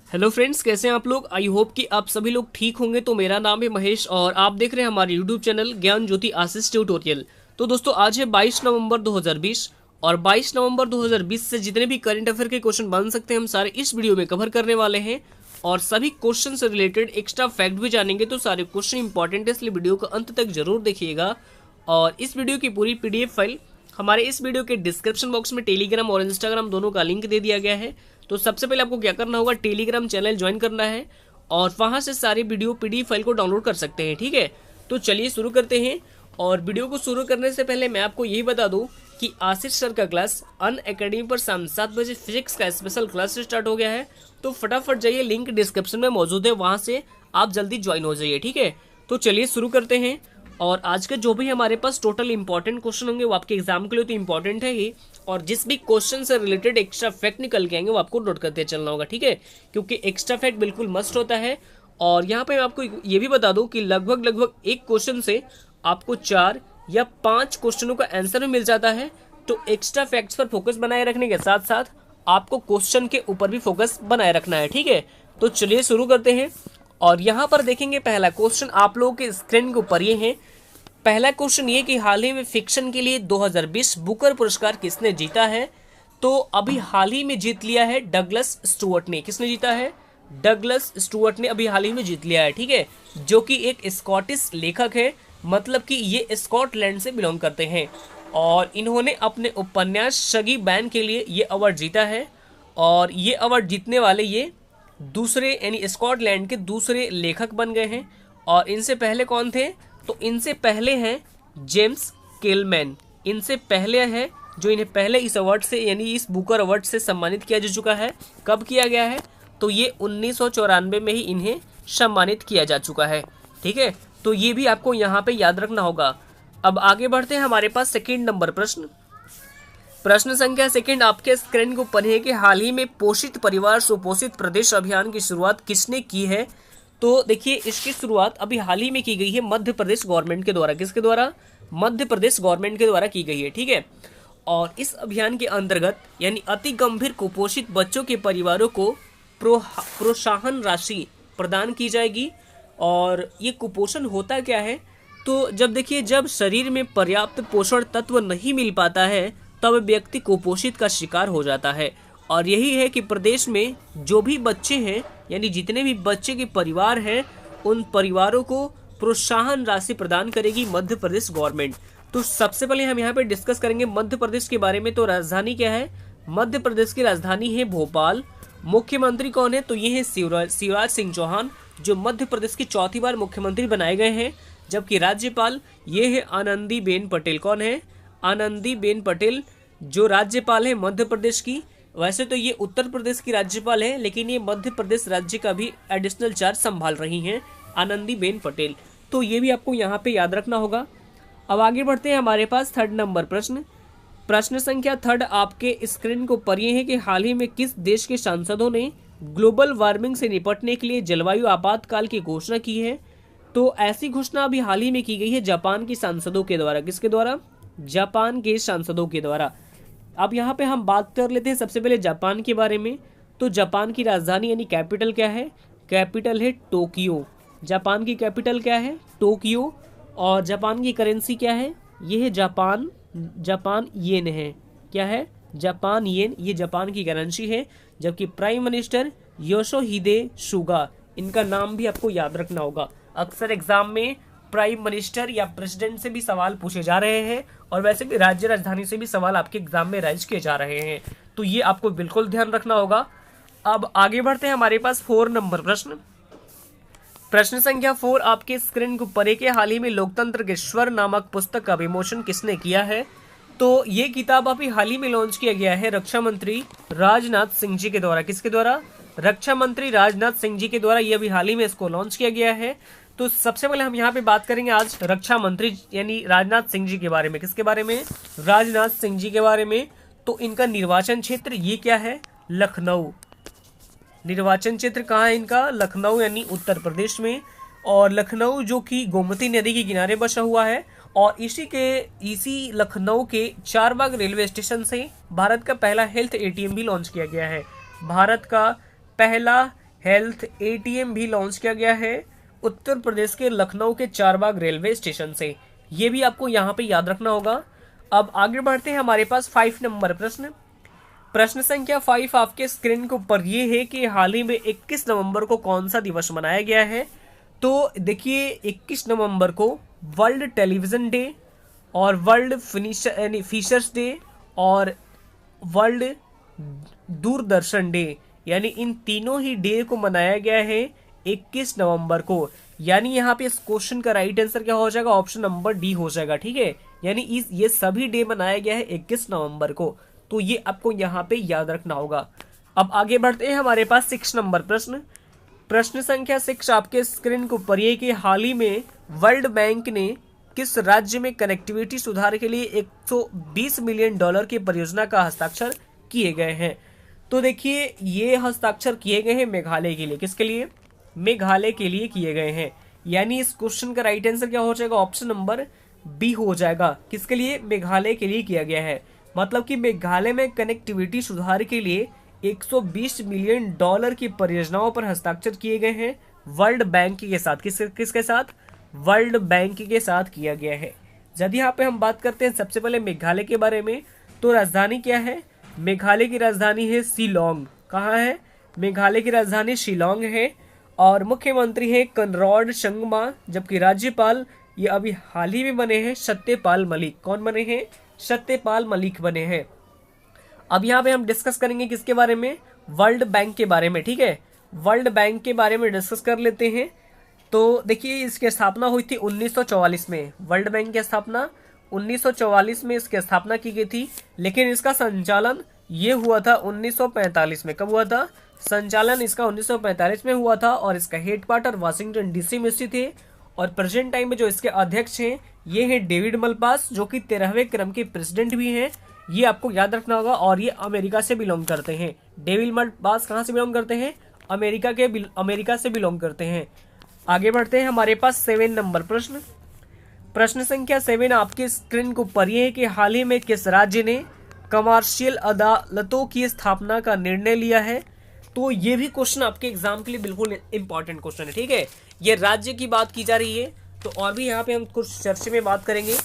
Hello friends, कैसे हैं आप लोग। आई होप कि आप सभी लोग ठीक होंगे। तो मेरा नाम है महेश और आप देख रहे हैं हमारे यूट्यूब चैनल ज्ञान ज्योति आशीष ट्यूटोरियल। तो दोस्तों आज है 22 नवंबर 2020 और 22 नवंबर 2020 से जितने भी करंट अफेयर के क्वेश्चन बन सकते हैं हम सारे इस वीडियो में कवर करने वाले हैं और सभी क्वेश्चन से रिलेटेड एक्स्ट्रा फैक्ट भी जानेंगे। तो सारे क्वेश्चन इंपॉर्टेंट है, इसलिए वीडियो को अंत तक जरूर देखिएगा। और इस वीडियो की पूरी पीडीएफ फाइल हमारे इस वीडियो के डिस्क्रिप्शन बॉक्स में टेलीग्राम और इंस्टाग्राम दोनों का लिंक दे दिया गया है। तो सबसे पहले आपको क्या करना होगा, टेलीग्राम चैनल ज्वाइन करना है और वहां से सारी वीडियो पीडीएफ फाइल को डाउनलोड कर सकते हैं। ठीक है, तो चलिए शुरू करते हैं। और वीडियो को शुरू करने से पहले मैं आपको यही बता दूं कि आशीष सर का क्लास अनअकैडमी पर शाम 7 बजे फिजिक्स का स्पेशल क्लास स्टार्ट हो गया है। तो फटाफट जाइए, लिंक डिस्क्रिप्शन में मौजूद है, वहां से आप जल्दी ज्वाइन हो जाइए। ठीक है, तो चलिए शुरू करते हैं। और आज के जो भी हमारे पास टोटल इंपॉर्टेंट क्वेश्चन होंगे वो आपके एग्जाम के लिए तो इंपॉर्टेंट है ही, और जिस भी क्वेश्चन से रिलेटेड एक्स्ट्रा फैक्ट निकल के आएंगे वो आपको नोट करते चलना होगा। ठीक है, क्योंकि एक्स्ट्रा फैक्ट बिल्कुल मस्ट होता है। और यहाँ पे मैं आपको ये भी बता दूं कि लगभग एक क्वेश्चन से आपको 4 या 5 क्वेश्चनों का आंसर भी मिल जाता है। तो एक्स्ट्रा फैक्ट्स पर फोकस बनाए रखने के साथ साथ आपको क्वेश्चन के ऊपर भी फोकस बनाए रखना है। ठीक है, तो चलिए शुरू करते हैं। और यहाँ पर देखेंगे पहला क्वेश्चन आप लोगों के स्क्रीन के ऊपर ये है। पहला क्वेश्चन ये कि हाल ही में फिक्शन के लिए 2020 बुकर पुरस्कार किसने जीता है। तो अभी हाल ही में जीत लिया है डगलस स्टुअर्ट ने। किसने जीता है? डगलस स्टुअर्ट ने अभी हाल ही में जीत लिया है। ठीक है, जो कि एक स्कॉटिश लेखक है, मतलब कि ये स्कॉटलैंड से बिलोंग करते हैं और इन्होंने अपने उपन्यास शगी बैन के लिए ये अवार्ड जीता है। और ये अवार्ड जीतने वाले ये दूसरे यानी स्कॉटलैंड के दूसरे लेखक बन गए हैं। और इनसे पहले कौन थे? तो इनसे पहले हैं जेम्स केलमैन। इनसे पहले है जो इन्हें पहले इस अवार्ड से यानी इस बुकर अवार्ड से सम्मानित किया जा चुका है। कब किया गया है? तो ये 1994 में ही इन्हें सम्मानित किया जा चुका है। ठीक है, तो ये भी आपको यहाँ पे याद रखना होगा। अब आगे बढ़ते हैं, हमारे पास सेकेंड नंबर प्रश्न संख्या सेकंड आपके स्क्रीन को ऊपर है कि हाल ही में पोषित परिवार सुपोषित प्रदेश अभियान की शुरुआत किसने की है। तो देखिए, इसकी शुरुआत अभी हाल ही में की गई है मध्य प्रदेश गवर्नमेंट के द्वारा। किसके द्वारा? मध्य प्रदेश गवर्नमेंट के द्वारा की गई है। ठीक है, और इस अभियान के अंतर्गत यानी अति गंभीर कुपोषित बच्चों के परिवारों को प्रोत्साहन राशि प्रदान की जाएगी। और ये कुपोषण होता क्या है? तो जब शरीर में पर्याप्त पोषण तत्व नहीं मिल पाता है तब व्यक्ति कुपोषित का शिकार हो जाता है। और यही है कि प्रदेश में जो भी बच्चे हैं यानी जितने भी बच्चे के परिवार हैं उन परिवारों को प्रोत्साहन राशि प्रदान करेगी मध्य प्रदेश गवर्नमेंट। तो सबसे पहले हम यहाँ पे डिस्कस करेंगे मध्य प्रदेश के बारे में। तो राजधानी क्या है? मध्य प्रदेश की राजधानी है भोपाल। मुख्यमंत्री कौन है? तो ये है शिवराज सिंह चौहान, जो मध्य प्रदेश की चौथी बार मुख्यमंत्री बनाए गए हैं। जबकि राज्यपाल ये है आनंदीबेन पटेल। कौन है? आनंदीबेन पटेल, जो राज्यपाल है मध्य प्रदेश की। वैसे तो ये उत्तर प्रदेश की राज्यपाल है, लेकिन ये मध्य प्रदेश राज्य का भी एडिशनल चार्ज संभाल रही हैं आनंदीबेन पटेल। तो ये भी आपको यहाँ पे याद रखना होगा। अब आगे बढ़ते हैं, हमारे पास थर्ड नंबर प्रश्न संख्या थर्ड आपके स्क्रीन को ऊपर ये है कि हाल ही में किस देश के सांसदों ने ग्लोबल वार्मिंग से निपटने के लिए जलवायु आपातकाल की घोषणा की है। तो ऐसी घोषणा अभी हाल ही में की गई है जापान के सांसदों के द्वारा। किसके द्वारा? जापान के सांसदों के द्वारा। अब यहाँ पे हम बात कर लेते हैं सबसे पहले जापान के बारे में। तो जापान की राजधानी यानी कैपिटल क्या है? कैपिटल है टोक्यो। जापान की कैपिटल क्या है? टोक्यो। और जापान की करेंसी क्या है? ये है जापान येन है। क्या है? जापान येन, ये जापान की करेंसी है। जबकि प्राइम मिनिस्टर योशिहिदे सुगा, इनका नाम भी आपको याद रखना होगा। अक्सर एग्जाम में प्राइम मिनिस्टर या प्रेसिडेंट से भी सवाल पूछे जा रहे हैं और वैसे भी राज्य राजधानी से भी सवाल आपके एग्जाम में राइज किए जा रहे हैं। तो ये आपको बिल्कुल ध्यान रखना होगा। अब आगे बढ़ते हैं, हमारे पास 4 नंबर प्रश्न संख्या 4 आपके स्क्रीन को ऊपर है कि हाल ही में लोकतंत्र के स्वर नामक पुस्तक का विमोचन किसने किया है। तो ये किताब अभी हाल ही में लॉन्च किया गया है रक्षा मंत्री राजनाथ सिंह जी के द्वारा। किसके द्वारा? रक्षा मंत्री राजनाथ सिंह जी के द्वारा ये अभी हाल ही में इसको लॉन्च किया गया है। तो सबसे पहले हम यहाँ पे बात करेंगे आज रक्षा मंत्री यानी राजनाथ सिंह जी के बारे में। किसके बारे में? राजनाथ सिंह जी के बारे में। तो इनका निर्वाचन क्षेत्र ये क्या है? लखनऊ। निर्वाचन क्षेत्र कहाँ है इनका? लखनऊ यानी उत्तर प्रदेश में। और लखनऊ जो कि गोमती नदी के किनारे बसा हुआ है और इसी लखनऊ के चारबाग रेलवे स्टेशन से भारत का पहला हेल्थ एटीएम भी लॉन्च किया गया है। भारत का पहला हेल्थ एटीएम भी लॉन्च किया गया है उत्तर प्रदेश के लखनऊ के चारबाग रेलवे स्टेशन से। ये भी आपको यहाँ पे याद रखना होगा। अब आगे बढ़ते हैं, हमारे पास 5 नंबर प्रश्न। प्रश्न संख्या 5 आपके स्क्रीन के ऊपर ये है कि हाल ही में 21 नवंबर को कौन सा दिवस मनाया गया है। तो देखिए 21 नवंबर को वर्ल्ड टेलीविजन डे और वर्ल्ड फिशर्स डे और वर्ल्ड दूरदर्शन डे, यानी इन तीनों ही डे को मनाया गया है 21 नवंबर को। यानी यहाँ पे इस क्वेश्चन का राइट आंसर क्या हो जाएगा, ऑप्शन नंबर डी हो जाएगा। ठीक है, यानी ये सभी डे मनाया गया है 21 नवंबर को, तो ये आपको यहाँ पे याद रखना होगा। अब आगे बढ़ते हैं, हमारे पास 6 नंबर प्रश्न। प्रश्न संख्या 6 आपके स्क्रीन के ऊपर ये कि हाल ही में वर्ल्ड बैंक ने किस राज्य में कनेक्टिविटी सुधार के लिए 120 मिलियन डॉलर की परियोजना का हस्ताक्षर किए गए हैं। तो देखिए ये हस्ताक्षर किए गए हैं मेघालय के लिए। किसके लिए? मेघालय के लिए किए गए हैं। यानी इस क्वेश्चन का राइट आंसर क्या हो जाएगा, ऑप्शन नंबर बी हो जाएगा। किसके लिए? मेघालय के लिए किया गया है। मतलब कि मेघालय में कनेक्टिविटी सुधार के लिए 120 मिलियन डॉलर की परियोजनाओं पर हस्ताक्षर किए गए हैं वर्ल्ड बैंक के साथ। किसके साथ? वर्ल्ड बैंक के साथ किया गया है। यदि यहाँ पे हम बात करते हैं सबसे पहले मेघालय के बारे में, तो राजधानी क्या है? मेघालय की राजधानी है शिलोंग। कहाँ है? मेघालय की राजधानी शिलोंग है और मुख्यमंत्री है कनरॉड संगमा, जबकि राज्यपाल ये अभी हाल ही में बने हैं सत्यपाल मलिक। कौन बने हैं? सत्यपाल मलिक बने हैं। अब यहाँ पे हम डिस्कस करेंगे किसके बारे में? वर्ल्ड बैंक के बारे में। ठीक है, वर्ल्ड बैंक के बारे में डिस्कस कर लेते हैं। तो देखिए इसकी स्थापना हुई थी 1944 में। वर्ल्ड बैंक की स्थापना 1944 में इसकी स्थापना की गई थी, लेकिन इसका संचालन ये हुआ था 1945 में। कब हुआ था? संचालन इसका 1945 में हुआ था और इसका हेडक्वार्टर वाशिंगटन डीसी में स्थित है। और प्रेजेंट टाइम में जो इसके अध्यक्ष हैं ये हैं डेविड मलपास, जो कि 13वें क्रम के प्रेसिडेंट भी हैं। ये आपको याद रखना होगा और ये अमेरिका से बिलोंग करते हैं। डेविड मलपास कहाँ से बिलोंग करते हैं? अमेरिका से बिलोंग करते हैं। आगे बढ़ते हैं, हमारे पास 7 नंबर प्रश्न। प्रश्न संख्या 7 आपके स्क्रीन को ऊपर ये है कि हाल ही में किस राज्य ने कमर्शियल अदालतों की स्थापना का निर्णय लिया है। तो ये भी क्वेश्चन आपके एग्जाम के लिए बिल्कुल इंपॉर्टेंट क्वेश्चन है। ठीक है, ये राज्य की बात की जा रही है, तो और भी यहाँ पे हम कुछ चर्चे में बात करेंगे।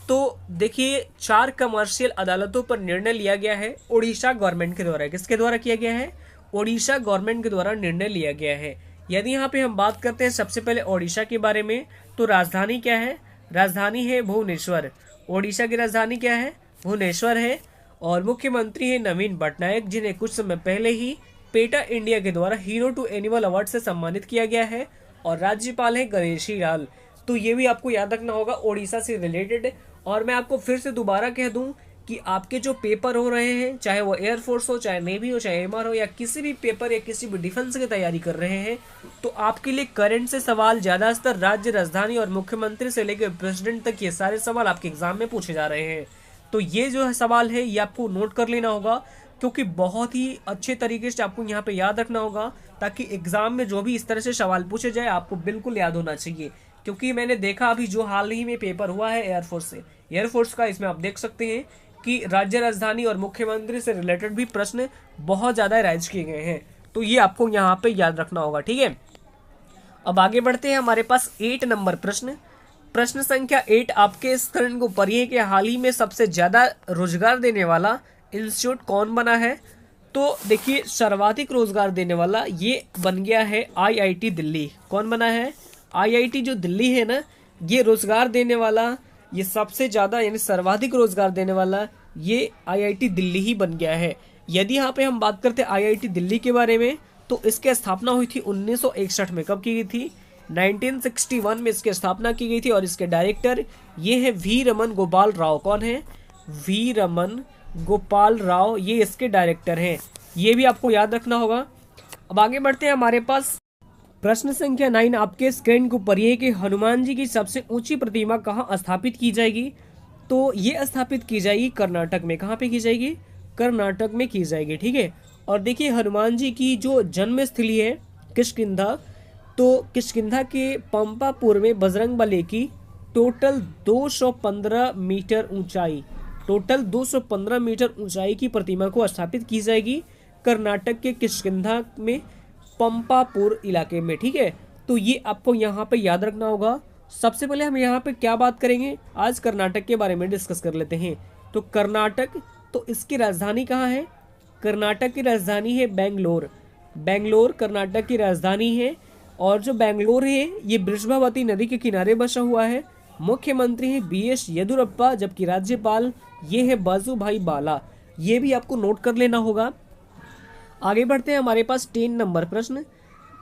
तो देखिए 4 कमर्शियल अदालतों पर निर्णय लिया गया है ओडिशा गवर्नमेंट के द्वारा। किसके द्वारा किया गया है? ओडिशा गवर्नमेंट के द्वारा निर्णय लिया गया है। यदि यहाँ पे हम बात करते हैं सबसे पहले ओडिशा के बारे में, तो राजधानी क्या है? राजधानी है भुवनेश्वर। ओडिशा की राजधानी क्या है? भुवनेश्वर है। और मुख्यमंत्री है नवीन पटनायक, जिन्हें कुछ समय पहले ही पेटा इंडिया के द्वारा हीरो टू एनिमल अवार्ड से सम्मानित किया गया है। और राज्यपाल है गणेशी लाल। तो ये भी आपको याद रखना होगा ओडिशा से रिलेटेड। और मैं आपको फिर से दोबारा कह दूं कि आपके जो पेपर हो रहे हैं, चाहे वो एयरफोर्स हो, चाहे नेवी हो, चाहे एमआर हो, या किसी भी पेपर या किसी भी डिफेंस की तैयारी कर रहे हैं, तो आपके लिए करंट से सवाल ज्यादातर राज्य, राजधानी और मुख्यमंत्री से लेकर प्रेसिडेंट तक ये सारे सवाल आपके एग्जाम में पूछे जा रहे हैं। तो ये जो है सवाल है ये आपको नोट कर लेना होगा, क्योंकि बहुत ही अच्छे तरीके से आपको यहाँ पे याद रखना होगा, ताकि एग्जाम में जो भी इस तरह से सवाल पूछे जाए आपको बिल्कुल याद होना चाहिए। क्योंकि मैंने देखा अभी जो हाल ही में पेपर हुआ है एयरफोर्स से, एयरफोर्स का, इसमें आप देख सकते हैं कि राज्य, राजधानी और मुख्यमंत्री से रिलेटेड भी प्रश्न बहुत ज्यादा राइज किए गए हैं। तो ये आपको यहाँ पे याद रखना होगा। ठीक है, अब आगे बढ़ते हैं, हमारे पास 8 नंबर प्रश्न। प्रश्न संख्या 8 आपके स्क्रीन को ऊपर ये कि हाल ही में सबसे ज्यादा रोजगार देने वाला इंस्टीट्यूट कौन बना है। तो देखिए सर्वाधिक रोजगार देने वाला ये बन गया है आईआईटी दिल्ली। कौन बना है? आईआईटी जो दिल्ली है ना, ये रोजगार देने वाला, ये सबसे ज्यादा यानी सर्वाधिक रोजगार देने वाला ये आईआईटी दिल्ली ही बन गया है। यदि यहाँ पे हम बात करते हैं आईआईटी दिल्ली के बारे में, तो इसकी स्थापना हुई थी 1961 में। कब की गई थी? 1961 में इसकी स्थापना की गई थी। और इसके डायरेक्टर ये है वी रमन गोपाल राव। कौन है? वी रमन गोपाल राव, ये इसके डायरेक्टर हैं। ये भी आपको याद रखना होगा। अब आगे बढ़ते हैं, हमारे पास प्रश्न संख्या 9 आपके स्क्रीन के ऊपर ये कि हनुमान जी की सबसे ऊंची प्रतिमा कहाँ स्थापित की जाएगी। तो ये स्थापित की जाएगी कर्नाटक में। कहाँ पे की जाएगी? कर्नाटक में की जाएगी। ठीक है, और देखिए हनुमान जी की जो जन्म स्थली है किष्किंधा, तो किष्किंधा के पंपापुर में बजरंगबली की टोटल 215 मीटर ऊंचाई, टोटल 215 मीटर ऊंचाई की प्रतिमा को स्थापित की जाएगी कर्नाटक के किष्किंधा में। पंपापुर इलाके में, ठीक है। तो ये आपको यहाँ पे याद रखना होगा। सबसे पहले हम यहाँ पे क्या बात करेंगे, आज कर्नाटक के बारे में डिस्कस कर लेते हैं। तो कर्नाटक, तो इसकी राजधानी कहाँ है? कर्नाटक की राजधानी है बेंगलोर। बेंगलोर कर्नाटक की राजधानी है। और जो बेंगलोर है ये वृषभावती नदी के किनारे बसा हुआ है। मुख्यमंत्री है BS येदियुरप्पा, जबकि राज्यपाल ये है वाजुभाई वाला। ये भी आपको नोट कर लेना होगा। आगे बढ़ते हैं, हमारे पास 10 नंबर प्रश्न।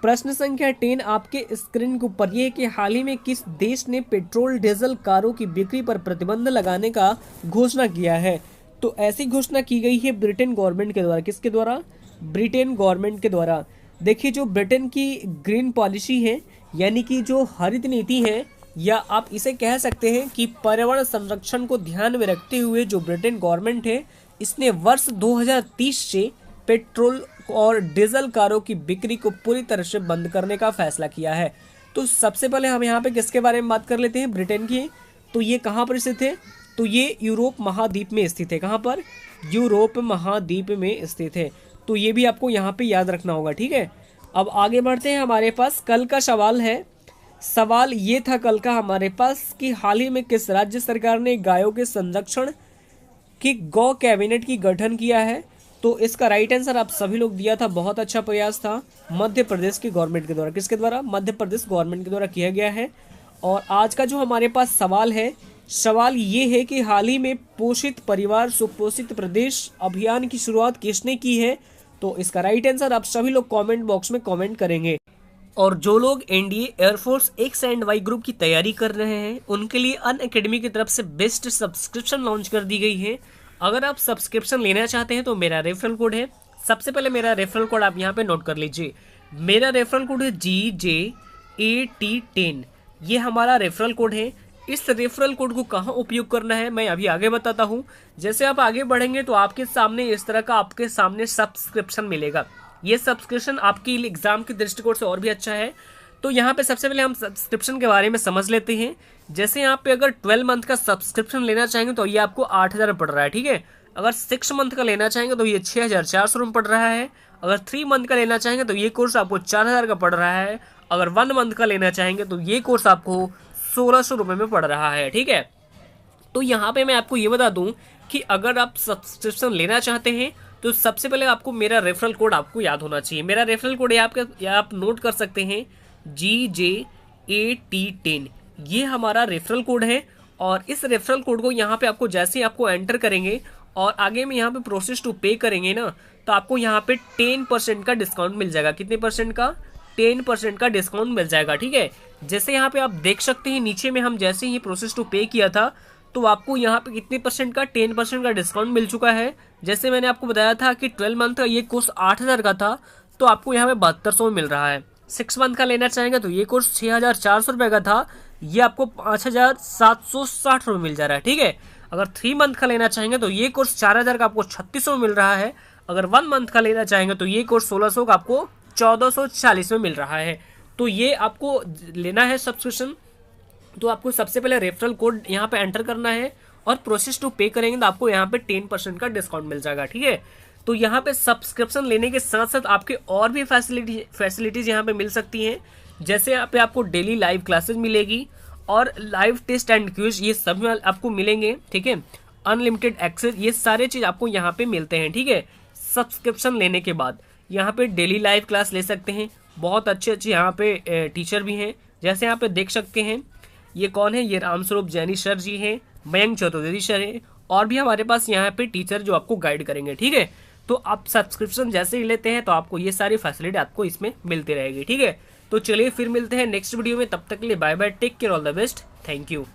प्रश्न संख्या 10 आपके स्क्रीन के ऊपर ये है कि हाल ही में किस देश ने पेट्रोल डीजल कारों की बिक्री पर प्रतिबंध लगाने का घोषणा किया है? तो ऐसी घोषणा की गई है ब्रिटेन गवर्नमेंट के द्वारा। किसके द्वारा? ब्रिटेन गवर्नमेंट के द्वारा। देखिए, जो ब्रिटेन की ग्रीन पॉलिसी है, यानी कि जो हरित नीति है, या आप इसे कह सकते हैं कि पर्यावरण संरक्षण को ध्यान में रखते हुए जो ब्रिटेन गवर्नमेंट है, इसने वर्ष 2030 से पेट्रोल और डीजल कारों की बिक्री को पूरी तरह से बंद करने का फैसला किया है। तो सबसे पहले हम यहाँ पे किसके बारे में बात कर लेते हैं? ब्रिटेन की। तो ये कहाँ पर स्थित है? तो ये यूरोप महाद्वीप में स्थित है। कहाँ पर? यूरोप महाद्वीप में स्थित है। तो ये भी आपको यहाँ पे याद रखना होगा, ठीक है। अब आगे बढ़ते हैं, हमारे पास कल का सवाल है। सवाल ये था कल का हमारे पास कि हाल ही में किस राज्य सरकार ने गायों के संरक्षण की गौ कैबिनेट की गठन किया है? तो इसका राइट आंसर आप सभी लोग दिया था, बहुत अच्छा प्रयास था। मध्य प्रदेश की गवर्नमेंट के द्वारा। किसके द्वारा? मध्य प्रदेश गवर्नमेंट के द्वारा किया गया है। और आज का जो हमारे पास सवाल है, सवाल ये है कि हाल ही में पोषित परिवार सुपोषित प्रदेश अभियान की शुरुआत किसने की है? तो इसका राइट आंसर आप सभी लोग कमेंट बॉक्स में कमेंट करेंगे। और जो लोग NDA air force X and Y group की तैयारी कर रहे हैं, उनके लिए अनअकैडमी की तरफ से बेस्ट सब्सक्रिप्शन लॉन्च कर दी गई है। अगर आप सब्सक्रिप्शन लेना चाहते हैं तो मेरा रेफरल कोड है। सबसे पहले मेरा रेफरल कोड आप यहाँ पे नोट कर लीजिए। मेरा रेफरल कोड है GJAT10। ये हमारा रेफरल कोड है। इस रेफरल कोड को कहाँ उपयोग करना है मैं अभी आगे बताता हूँ। जैसे आप आगे बढ़ेंगे तो आपके सामने इस तरह का आपके सामने सब्सक्रिप्शन मिलेगा। ये सब्सक्रिप्शन आपके एग्जाम के दृष्टिकोण से और भी अच्छा है। तो यहाँ पे सबसे पहले हम सब्सक्रिप्शन के बारे में समझ लेते हैं। जैसे यहाँ पे अगर 12 मंथ का सब्सक्रिप्शन लेना चाहेंगे तो ये आपको 8,000 पड़ रहा है, ठीक है। अगर 6 मंथ का लेना चाहेंगे तो ये 6,400 रुपये पड़ रहा है। अगर 3 मंथ का लेना चाहेंगे तो ये कोर्स आपको 4,000 का पड़ रहा है। अगर 1 मंथ का लेना चाहेंगे तो ये कोर्स आपको 1,600 रुपये में पड़ रहा है, ठीक है। तो यहाँ पे मैं आपको ये बता दूं कि अगर आप सब्सक्रिप्शन लेना चाहते हैं तो सबसे पहले आपको मेरा रेफरल कोड आपको याद होना चाहिए। मेरा रेफरल कोड आप नोट कर सकते हैं, GJAT10। ये हमारा रेफरल कोड है। और इस रेफरल कोड को यहाँ पे आपको जैसे आपको एंटर करेंगे और आगे में यहाँ पे प्रोसेस टू पे करेंगे ना, तो आपको यहाँ पे 10% का डिस्काउंट मिल जाएगा। कितने परसेंट का? 10% का डिस्काउंट मिल जाएगा, ठीक है। जैसे यहाँ पे आप देख सकते हैं नीचे में हम जैसे ही प्रोसेस टू पे किया था तो आपको यहाँ पे कितने परसेंट का? 10% का डिस्काउंट मिल चुका है। जैसे मैंने आपको बताया था कि 12 मंथ का ये कोर्स 8,000 का था, तो आपको यहाँ पे 7200 मिल रहा है। 6 मंथ का लेना चाहेंगे तो ये कोर्स 6,400 रुपये का था, ये आपको 5,760 रुपये मिल जा रहा है, ठीक है। अगर 3 मंथ का लेना चाहेंगे तो ये कोर्स 4,000 का आपको 3,600 मिल रहा है। अगर 1 मंथ का लेना चाहेंगे तो ये कोर्स 1,600 का आपको 1,440 में मिल रहा है। तो ये आपको लेना है सब्सक्रिप्शन, तो आपको सबसे पहले रेफरल कोड यहाँ पे एंटर करना है और प्रोसेस टू पे करेंगे तो आपको यहाँ पे 10% का डिस्काउंट मिल जाएगा, ठीक है। तो यहाँ पे सब्सक्रिप्शन लेने के साथ साथ आपके और भी फैसिलिटीज यहाँ पे मिल सकती हैं। जैसे यहाँ पे आपको डेली लाइव क्लासेस मिलेगी और लाइव टेस्ट एंड क्विज, ये सब आपको मिलेंगे, ठीक है। अनलिमिटेड एक्सेस, ये सारे चीज आपको यहाँ पे मिलते हैं, ठीक है। सब्सक्रिप्शन लेने के बाद यहाँ पे डेली लाइव क्लास ले सकते हैं। बहुत अच्छे अच्छे यहाँ पे टीचर भी हैं। जैसे यहाँ पे देख सकते हैं, ये कौन है? ये रामस्वरूप जैनी सर जी हैं, मयंक चतुर्वेदी सर हैं, और भी हमारे पास यहाँ पे टीचर जो आपको गाइड करेंगे, ठीक है। तो आप सब्सक्रिप्शन जैसे ही लेते हैं तो आपको ये सारी फैसिलिटी आपको इसमें मिलती रहेगी, ठीक है। तो चलिए फिर मिलते हैं नेक्स्ट वीडियो में, तब तक के लिए bye bye, take care, all the best, thank you.